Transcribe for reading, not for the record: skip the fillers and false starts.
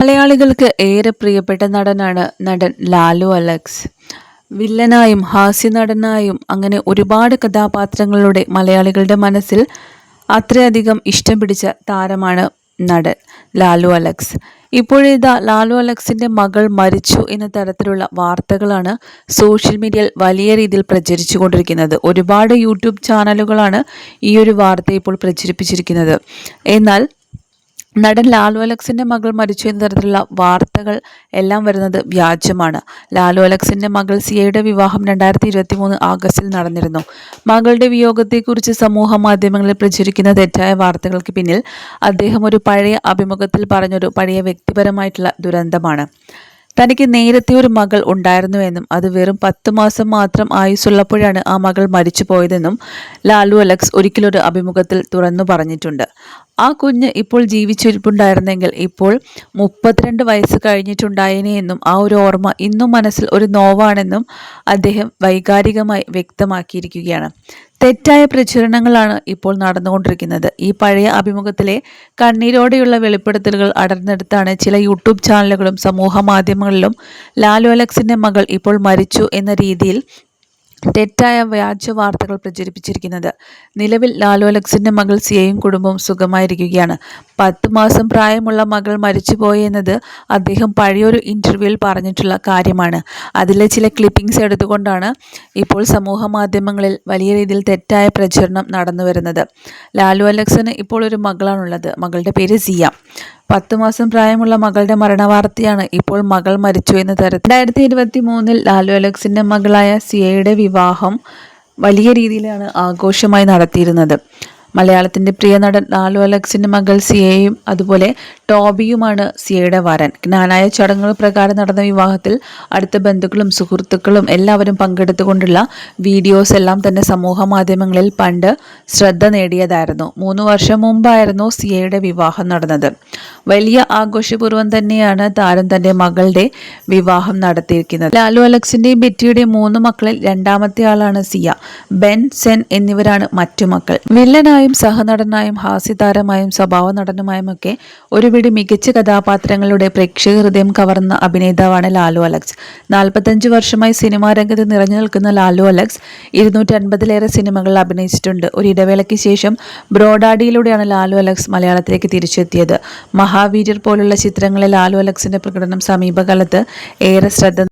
മലയാളികൾക്ക് ഏറെ പ്രിയപ്പെട്ട നടനാണ് നടൻ ലാലു അലക്സ്. വില്ലനായും ഹാസ്യനടനായും അങ്ങനെ ഒരുപാട് കഥാപാത്രങ്ങളിലൂടെ മലയാളികളുടെ മനസ്സിൽ അത്രയധികം ഇഷ്ടം പിടിച്ച താരമാണ് നടൻ ലാലു അലക്സ്. ഇപ്പോഴിതാ ലാലു അലക്സിന്റെ മകൾ മരിച്ചു എന്ന തരത്തിലുള്ള വാർത്തകളാണ് സോഷ്യൽ മീഡിയയിൽ വലിയ രീതിയിൽ പ്രചരിച്ചു കൊണ്ടിരിക്കുന്നത്. ഒരുപാട് യൂട്യൂബ് ചാനലുകളാണ് ഈ ഒരു വാർത്ത ഇപ്പോൾ പ്രചരിപ്പിച്ചിരിക്കുന്നത്. എന്നാൽ നടൻ ലാലു അലക്സിന്റെ മകൾ മരിച്ചു എന്ന തരത്തിലുള്ള വാർത്തകൾ എല്ലാം വരുന്നത് വ്യാജമാണ്. ലാലു അലക്സിന്റെ മകൾ സിയയുടെ വിവാഹം 2023 ആഗസ്റ്റിൽ നടന്നിരുന്നു. മകളുടെ വിയോഗത്തെക്കുറിച്ച് സമൂഹ മാധ്യമങ്ങളിൽ പ്രചരിക്കുന്ന തെറ്റായ വാർത്തകൾക്ക് പിന്നിൽ അദ്ദേഹം ഒരു പഴയ അഭിമുഖത്തിൽ പറഞ്ഞൊരു പഴയ വ്യക്തിപരമായിട്ടുള്ള ദുരന്തമാണ്. തനിക്ക് നേരത്തെ ഒരു മകൾ ഉണ്ടായിരുന്നുവെന്നും അത് വെറും 10 മാസം മാത്രം ആയുസ്സുള്ളപ്പോഴാണ് ആ മകൾ മരിച്ചു പോയതെന്നും ലാലു അലക്സ് ഒരിക്കലൊരു അഭിമുഖത്തിൽ തുറന്നു പറഞ്ഞിട്ടുണ്ട്. ആ കുഞ്ഞ് ഇപ്പോൾ ജീവിച്ചിരിപ്പുണ്ടായിരുന്നെങ്കിൽ ഇപ്പോൾ 32 വയസ്സ് കഴിഞ്ഞിട്ടുണ്ടായേനെ എന്നും ആ ഒരു ഓർമ്മ ഇന്നും മനസ്സിൽ ഒരു നോവാണെന്നും അദ്ദേഹം വൈകാരികമായി വ്യക്തമാക്കിയിരിക്കുകയാണ്. തെറ്റായ പ്രചരണങ്ങളാണ് ഇപ്പോൾ നടന്നുകൊണ്ടിരിക്കുന്നത്. ഈ പഴയ അഭിമുഖത്തിലെ കണ്ണീരോടെയുള്ള വെളിപ്പെടുത്തലുകൾ അടർന്നെടുത്താണ് ചില യൂട്യൂബ് ചാനലുകളും സമൂഹ മാധ്യമങ്ങളിലും ലാലു അലക്സിന്റെ മകൾ ഇപ്പോൾ മരിച്ചു എന്ന രീതിയിൽ തെറ്റായ വ്യാജ വാർത്തകൾ പ്രചരിപ്പിച്ചിരിക്കുന്നത്. നിലവിൽ ലാലു അലക്സിന്റെ മകൾ സിയയും കുടുംബവും സുഖമായിരിക്കുകയാണ്. 10 മാസം പ്രായമുള്ള മകൾ മരിച്ചുപോയി എന്നത് അദ്ദേഹം പഴയൊരു ഇന്റർവ്യൂവിൽ പറഞ്ഞിട്ടുള്ള കാര്യമാണ്. അതിലെ ചില ക്ലിപ്പിംഗ്സ് എടുത്തുകൊണ്ടാണ് ഇപ്പോൾ സമൂഹ മാധ്യമങ്ങളിൽ വലിയ രീതിയിൽ തെറ്റായ പ്രചരണം നടന്നു വരുന്നത്. ലാലു അലക്സിന് ഇപ്പോൾ ഒരു മകളാണുള്ളത്. മകളുടെ പേര് സിയ. 10 മാസം പ്രായമുള്ള മകളുടെ മരണവാർത്തയാണ് ഇപ്പോൾ മകൾ മരിച്ചു എന്ന തരത്തിൽ 2023 ലാലു അലക്സിന്റെ മകളായ സിയയുടെ വിവാഹം വലിയ രീതിയിലാണ് ആഘോഷമായി നടത്തിയിരുന്നത്. മലയാളത്തിന്റെ പ്രിയ നടൻ ലാലു അലക്സിന്റെ മകൾ സിയയും അതുപോലെ ടോബിയുമാണ് സിയയുടെ വരൻ. ജ്ഞാനായ ചടങ്ങുകൾ പ്രകാരം നടന്ന വിവാഹത്തിൽ അടുത്ത ബന്ധുക്കളും സുഹൃത്തുക്കളും എല്ലാവരും പങ്കെടുത്തുകൊണ്ടുള്ള വീഡിയോസ് എല്ലാം തന്നെ സമൂഹ മാധ്യമങ്ങളിൽ പണ്ട് ശ്രദ്ധ നേടിയതായിരുന്നു. 3 വർഷം മുമ്പായിരുന്നു സിയയുടെ വിവാഹം നടന്നത്. വലിയ ആഘോഷപൂർവ്വം തന്നെയാണ് താരം തന്റെ മകളുടെ വിവാഹം നടത്തിയിരിക്കുന്നത്. ലാലു അലക്സിന്റെയും ബെറ്റിയുടെയും 3 മക്കളിൽ രണ്ടാമത്തെ ആളാണ് സിയ. ബെൻ, സെൻ എന്നിവരാണ് മറ്റു മക്കൾ. വില്ലനായും സഹനടനായും ഹാസ്യതാരമായും സ്വഭാവ നടനുമായുമൊക്കെ ഒരുപിടി മികച്ച കഥാപാത്രങ്ങളുടെ പ്രേക്ഷക ഹൃദയം കവർന്ന അഭിനേതാവാണ് ലാലു അലക്സ്. 45 വർഷമായി സിനിമാ രംഗത്ത് നിറഞ്ഞു നിൽക്കുന്ന ലാലു അലക്സ് 250-ലേറെ സിനിമകളിൽ അഭിനയിച്ചിട്ടുണ്ട്. ഒരു ഇടവേളയ്ക്ക് ശേഷം ബ്രോഡാഡിയിലൂടെയാണ് ലാലു അലക്സ് മലയാളത്തിലേക്ക് തിരിച്ചെത്തിയത്. മഹാവീര്യർ പോലുള്ള ചിത്രങ്ങളിലെ ലാലു അലക്സിന്റെ പ്രകടനം സമീപകാലത്ത് ഏറെ ശ്രദ്ധ